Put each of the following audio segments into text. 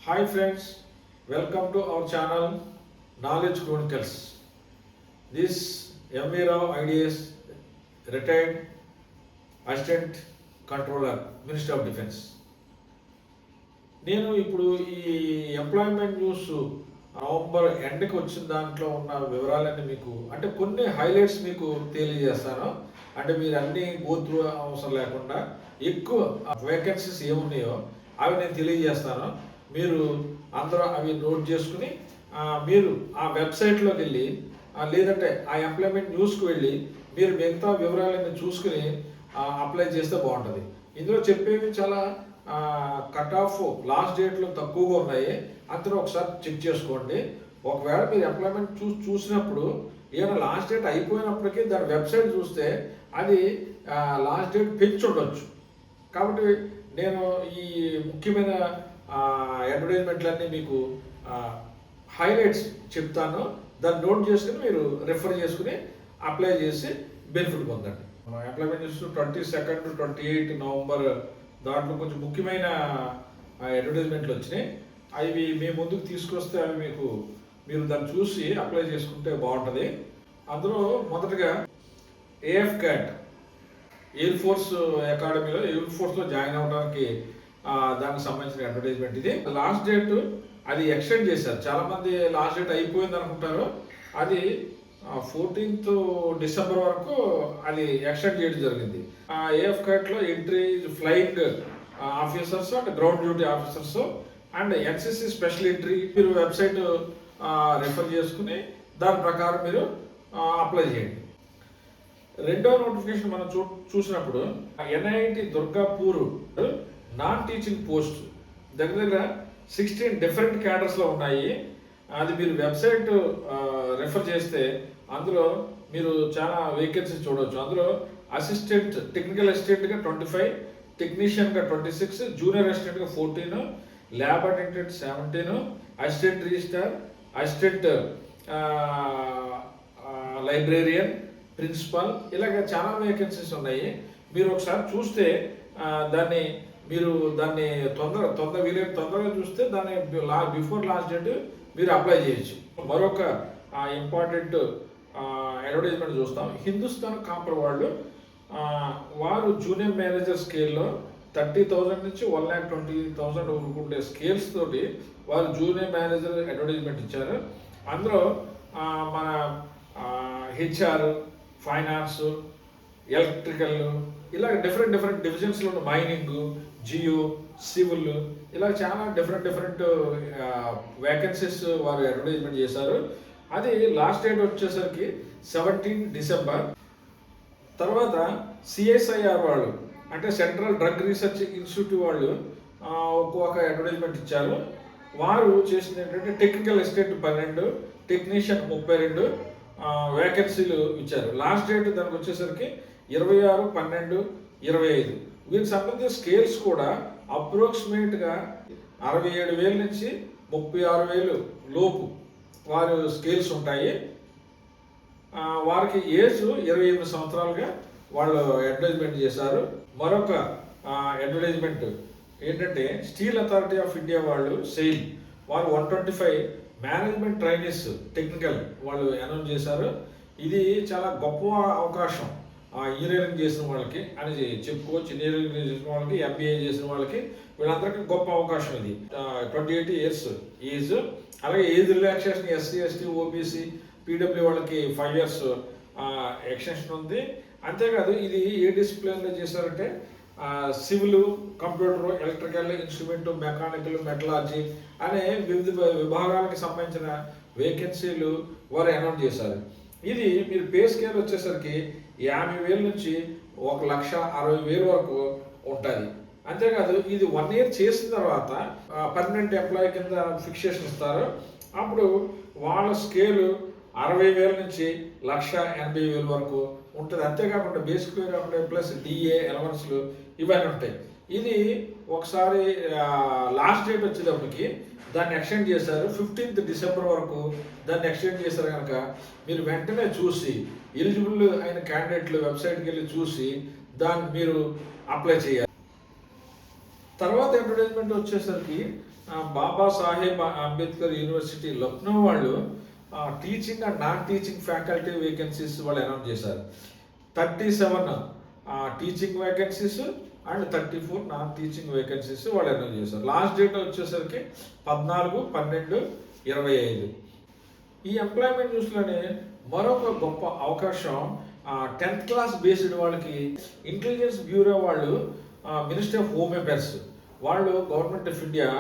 Hi friends, welcome to our channel Knowledge Chronicles. This M.V. Rao IDS, retired Assistant Controller, Ministry of Defence. నేను ఇప్పుడు ఈ employment news November ఎండ్కి వచ్చిన దాంట్లో ఉన్న వివరాలన్నీ మీకు అంటే కొన్ని హైలైట్స్ మీకు తెలియజేస్తాను. అంటే మీరు అన్నీ గోత్రు అవసరం లేకుండా ఎక్కువ వేకెన్సీస్ ఏమున్నాయో అవి నేను తెలియజేస్తాను. మీరు అందరూ అవి నోట్ చేసుకుని మీరు ఆ వెబ్సైట్లోకి వెళ్ళి లేదంటే ఆ ఎంప్లాయ్మెంట్ న్యూస్కి వెళ్ళి మీరు మిగతా వివరాలన్నీ చూసుకుని అప్లై చేస్తే బాగుంటుంది. ఇందులో చెప్పేవి చాలా కట్ ఆఫ్ లాస్ట్ డేట్లో తక్కువగా ఉన్నాయి. అందరూ ఒకసారి చెక్ చేసుకోండి. ఒకవేళ మీరు ఎంప్లాయ్మెంట్ చూసినప్పుడు ఏమైనా లాస్ట్ డేట్ అయిపోయినప్పటికీ దాని వెబ్సైట్ చూస్తే అది లాస్ట్ డేట్ పెంచి ఉండొచ్చు. కాబట్టి నేను ఈ ముఖ్యమైన అడ్వర్టైజ్మెంట్లన్నీ మీకు హైలైట్స్ చెప్తాను. దాన్ని నోట్ చేసుకుని మీరు రెఫర్ చేసుకుని అప్లై చేసి బెనిఫిట్ పొందండి. ఎంప్లాయ్మెంట్ న్యూస్ 22 to 28 నవంబర్ దాంట్లో కొంచెం ముఖ్యమైన అడ్వర్టైజ్మెంట్లు వచ్చినాయి. అవి మీ ముందుకు తీసుకొస్తే అవి మీరు దాన్ని చూసి అప్లై చేసుకుంటే బాగుంటుంది. అందులో మొదటగా ఏఎఫ్ క్యాట్ ఎయిర్ ఫోర్స్ అకాడమీలో ఎయిర్ ఫోర్స్లో జాయిన్ అవ్వడానికి దానికి సంబంధించిన అడ్వర్టైజ్మెంట్ ఇది. లాస్ట్ డేట్ అది ఎక్స్టెండ్ చేశారు. చాలామంది లాస్ట్ డేట్ అయిపోయింది అనుకుంటారు. అది 14th డిసెంబర్ వరకు అది ఎక్స్టెండ్ చేయడం జరిగింది. ఏఎఫ్ క్యాట్లో entry flying officers and ground duty officers and NCC special entry మీరు వెబ్సైట్ రెఫర్ చేసుకుని దాని ప్రకారం మీరు అప్లై చేయండి. రెండో నోటిఫికేషన్ మనం చూసినప్పుడు NIT Durgapur non teaching post దగ్గర 16 డిఫరెంట్ క్యాడర్స్లో ఉన్నాయి. అది మీరు వెబ్సైట్ రెఫర్ చేస్తే అందులో మీరు చాలా వేకెన్సీస్ చూడవచ్చు. అందులో అసిస్టెంట్ టెక్నికల్ అసిస్టెంట్గా 25, టెక్నీషియన్గా 26, జూనియర్ అసిస్టెంట్గా 14, lab attendant 17, assistant registrar, assistant librarian, principal, ఇలాగ చాలా వేకెన్సీస్ ఉన్నాయి. మీరు ఒకసారి చూస్తే దాన్ని తొందరగా చూస్తే దాన్ని బిఫోర్ లాస్ట్ డేట్ మీరు అప్లై చేయొచ్చు. మరొక ఇంపార్టెంట్ అడ్వర్టైజ్మెంట్ చూస్తాం. హిందుస్థాన్ కాపర్ వారు జూనియర్ మేనేజర్ స్కేల్లో 30,000 నుంచి 1,20,000 వరకు ఉండే స్కేల్స్ తోటి వారు జూనియర్ మేనేజర్ అడ్వర్టైజ్మెంట్ ఇచ్చారు. అందులో మన హెచ్ఆర్, ఫైనాన్స్, ఎలక్ట్రికల్ ఇలా డిఫరెంట్ డివిజన్స్లో మైనింగ్, జియో, సివిల్ ఇలా చాలా డిఫరెంట్ వేకెన్సీస్ వారు అడ్వర్టైజ్మెంట్ చేశారు. అది లాస్ట్ డేట్ వచ్చేసరికి 17 డిసెంబర్. తర్వాత సిఎస్ఐఆర్ వాళ్ళు అంటే సెంట్రల్ డ్రగ్ రీసెర్చ్ ఇన్స్టిట్యూట్ వాళ్ళు ఒక అడ్వర్టైజ్మెంట్ ఇచ్చారు. వారు చేసింది ఏంటంటే టెక్నికల్ అసిస్టెంట్ 12, టెక్నీషియన్ 32 వేకెన్సీలు ఇచ్చారు. లాస్ట్ డేట్ దానికి వచ్చేసరికి 26, 12, 25. వీరికి సంబంధించిన స్కేల్స్ కూడా అప్రాక్సిమేట్గా 67,000 నుంచి 36,000 లోపు వారు స్కేల్స్ ఉంటాయి. వారికి ఏజ్ 28 సంవత్సరాలుగా వాళ్ళు అడ్వర్టైజ్మెంట్ చేశారు. మరొక అడ్వర్టైజ్మెంట్ ఏంటంటే స్టీల్ అథారిటీ ఆఫ్ ఇండియా వాళ్ళు సెయిల్ వారు 125 మేనేజ్మెంట్ ట్రైనీస్ టెక్నికల్ వాళ్ళు అనౌన్స్ చేశారు. ఇది చాలా గొప్ప అవకాశం ఇంజనీరింగ్ చేసిన వాళ్ళకి అని చెప్పుకోవచ్చు. ఇంజనీరింగ్ చేసిన వాళ్ళకి, ఎంబీఏ చేసిన వాళ్ళకి వీళ్ళందరికీ గొప్ప అవకాశం ఇది. 28 years ఏజ్. అలాగే age relaxation SC, ST, OBC, PW వాళ్ళకి 5 years ఎక్స్టెన్షన్ ఉంది. అంతేకాదు ఇది ఏ డిసిప్లిన్లో చేశారంటే civil, computer, electrical, instrument, mechanical, metallurgy అనే వివిధ విభాగాలకు సంబంధించిన వేకెన్సీలు వారు అనౌన్స్ చేశారు. ఇది మీరు పే స్కేల్ వచ్చేసరికి 50,000 నుంచి 1,60,000 వరకు ఉంటుంది. అంతేకాదు ఇది 1 year చేసిన తర్వాత పర్మనెంట్ ఎంప్లాయీ కింద ఫిక్సేషన్ ఇస్తారు. అప్పుడు వాళ్ళ స్కేలు 60,000 నుంచి 1,80,000 వరకు ఉంటుంది. అంతేకాకుండా బేసిక్ పే కాకుండా ప్లస్ డిఏ అలవెన్స్లు ఇవన్నీ ఉంటాయి. ఇది ఒకసారి లాస్ట్ డేట్ వచ్చేటప్పటికి దాన్ని ఎక్స్టెండ్ చేశారు. 15th డిసెంబర్ వరకు దాన్ని ఎక్స్టెండ్ చేశారు. కనుక మీరు వెంటనే చూసి ఎలిజిబుల్ అయిన క్యాండిడేట్లు వెబ్సైట్కి వెళ్ళి చూసి దాన్ని మీరు అప్లై చేయాలి. తర్వాత అడ్వర్టైజ్మెంట్ వచ్చేసరికి బాబా సాహెబ్ అంబేద్కర్ యూనివర్సిటీ లక్నో వాళ్ళు teaching and non teaching faculty vacancies వాళ్ళు అనౌన్స్ చేశారు. 37 teaching vacancies and 34 non teaching vacancies వాళ్ళు అనౌన్స్ చేశారు. లాస్ట్ డేట్ వచ్చేసరికి 14/12/25. ఈ ఎంప్లాయ్మెంట్ న్యూస్లోనే మరొక గొప్ప అవకాశం 10th క్లాస్ బేస్డ్ వాళ్ళకి ఇంటెలిజెన్స్ బ్యూరో వాళ్ళు, మినిస్ట్రీ ఆఫ్ హోమ్ అఫైర్స్ వాళ్ళు, గవర్నమెంట్ ఆఫ్ ఇండియా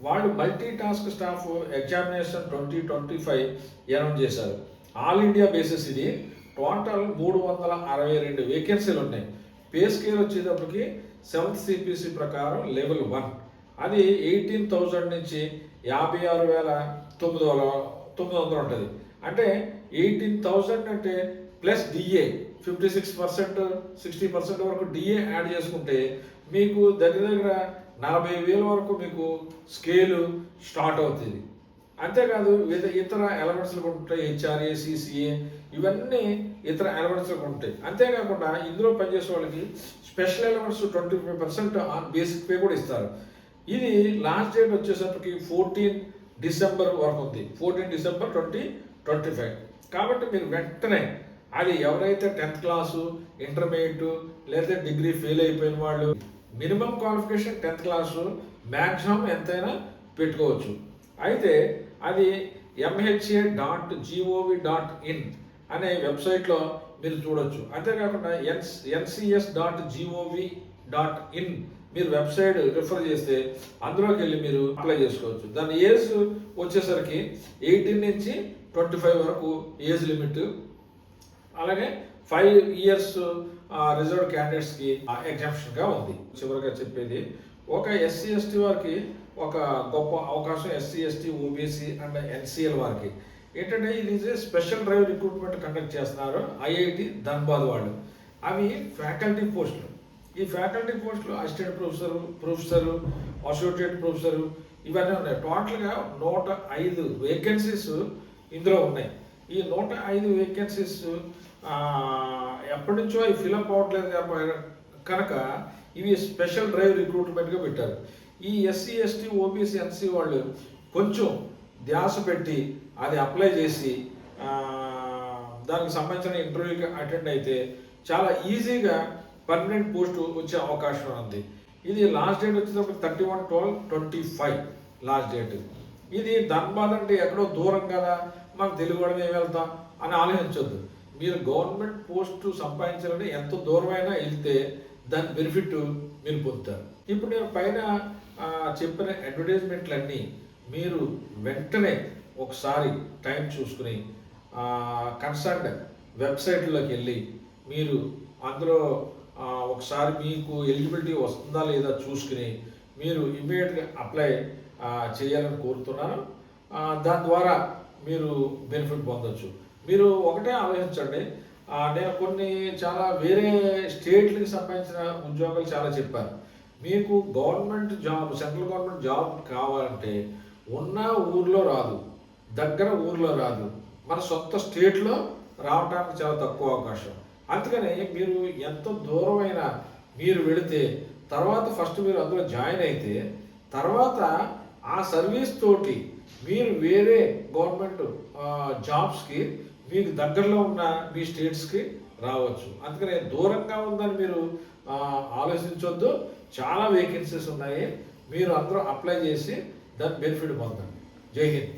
వాళ్ళు multi task staff examination 2025 announce చేశారు. ఆల్ ఇండియా బేసిస్ ఇది. టోటల్ 362 వేకెన్సీలు ఉన్నాయి. పే స్కేల్ వచ్చేటప్పటికి 7th CPC ప్రకారం లెవెల్ 1 అది 18,000 నుంచి 56,900 ఉంటుంది. అంటే 18,000 అంటే ప్లస్ డిఏ 56%, 60% వరకు డిఏ యాడ్ చేసుకుంటే మీకు దగ్గర 40,000 వరకు మీకు స్కేలు స్టార్ట్ అవుతుంది. అంతేకాదు ఇతర ఎలమెంట్స్లు ఉంటాయి, HRA, CCA ఇవన్నీ ఇతర ఎలమెంట్స్లు ఉంటాయి. అంతేకాకుండా ఇందులో పనిచేసే వాళ్ళకి special elements 25% on basic pay కూడా ఇస్తారు. ఇది లాస్ట్ డేట్ వచ్చేసరికి 14 డిసెంబర్ వరకు ఉంది. 14 డిసెంబర్ 2025. కాబట్టి మీరు వెంటనే అది ఎవరైతే 10th క్లాసు, ఇంటర్మీడియట్ లేదా డిగ్రీ ఫెయిల్ అయిపోయిన వాళ్ళు, minimum qualification 10th class, maximum ఎంతైనా పెట్టుకోవచ్చు. అయితే అది mha.gov.in అనే వెబ్సైట్లో మీరు చూడొచ్చు. అంతేకాకుండా ncs.gov.in మీరు వెబ్సైట్ రిఫర్ చేస్తే అందులోకి వెళ్ళి మీరు అప్లై చేసుకోవచ్చు. దాని ఏజ్ వచ్చేసరికి 18 నుంచి 25 వరకు ఏజ్ లిమిట్. అలాగే 5 years రిజర్వ్డ్ క్యాండిడేట్స్కి ఎగ్జామ్షన్గా ఉంది. చివరిగా చెప్పేది ఒక SC ST వారికి ఒక గొప్ప అవకాశం, SC ST OBC and NCL వారికి ఏంటంటే ఇది స్పెషల్ డ్రైవ్ రిక్రూట్మెంట్ కండక్ట్ చేస్తున్నారు IIT ధన్బాద్ వాళ్ళు. అవి ఫ్యాకల్టీ పోస్టులు. ఈ ఫ్యాకల్టీ పోస్టులు అసిస్టెంట్ ప్రొఫెసరు, అసోసియేట్ ప్రొఫెసరు ఇవన్నీ ఉన్నాయి. టోటల్గా 105 వేకెన్సీస్ ఇందులో ఉన్నాయి. ఈ 105 వేకెన్సీస్ ఎప్పటి నుంచో అవి ఫిలప్ అవ్వట్లేదు కనుక ఇవి స్పెషల్ డ్రైవ్ రిక్రూట్మెంట్గా పెట్టారు. ఈ SC ST OBC NC వాళ్ళు కొంచెం ధ్యాస పెట్టి అది అప్లై చేసి దానికి సంబంధించిన ఇంటర్వ్యూకి అటెండ్ అయితే చాలా ఈజీగా పర్మనెంట్ పోస్ట్ వచ్చే అవకాశం ఉంది. ఇది లాస్ట్ డేట్ వచ్చేటప్పుడు 31/12/25 లాస్ట్ డేట్. ఇది ధన్బాద్ అంటే ఎక్కడో దూరం కదా, మాకు తెలుగు వాళ్ళమే వెళ్తాం అని ఆలోచించొద్దు. మీరు గవర్నమెంట్ పోస్టు సంపాదించాలని ఎంత దూరమైనా వెళ్తే దాని బెనిఫిట్ మీరు పొందుతారు. ఇప్పుడు నేను పైన చెప్పిన అడ్వర్టైజ్మెంట్లన్నీ మీరు వెంటనే ఒకసారి టైం చూసుకుని కన్సర్న్డ్ వెబ్సైట్లోకి వెళ్ళి మీరు అందులో ఒకసారి మీకు ఎలిజిబిలిటీ వస్తుందా లేదా చూసుకుని మీరు ఇమ్మీడియట్గా అప్లై చేయాలని కోరుతున్నాను. దాని ద్వారా మీరు బెనిఫిట్ పొందొచ్చు. మీరు ఒకటే ఆలోచించండి, నేను కొన్ని చాలా వేరే స్టేట్లకు సంబంధించిన ఉద్యోగాలు చాలా చెప్పాను. మీకు government job, central government job కావాలంటే ఉన్న ఊర్లో రాదు, దగ్గర ఊర్లో రాదు, మన సొంత స్టేట్లో రావడానికి చాలా తక్కువ అవకాశం. అందుకని మీరు ఎంత దూరమైనా మీరు వెళితే తర్వాత ఫస్ట్ మీరు అందులో జాయిన్ అయితే తర్వాత ఆ సర్వీస్ తోటి మీరు వేరే గవర్నమెంట్ జాబ్స్కి మీకు దగ్గరలో ఉన్న మీ స్టేట్స్కి రావచ్చు. అందుకని దూరంగా ఉందని మీరు ఆలోచించొద్దు. చాలా వేకెన్సీస్ ఉన్నాయి, మీరు అందరూ అప్లై చేసి దాని బెనిఫిట్ పొందండి. జై హింద్.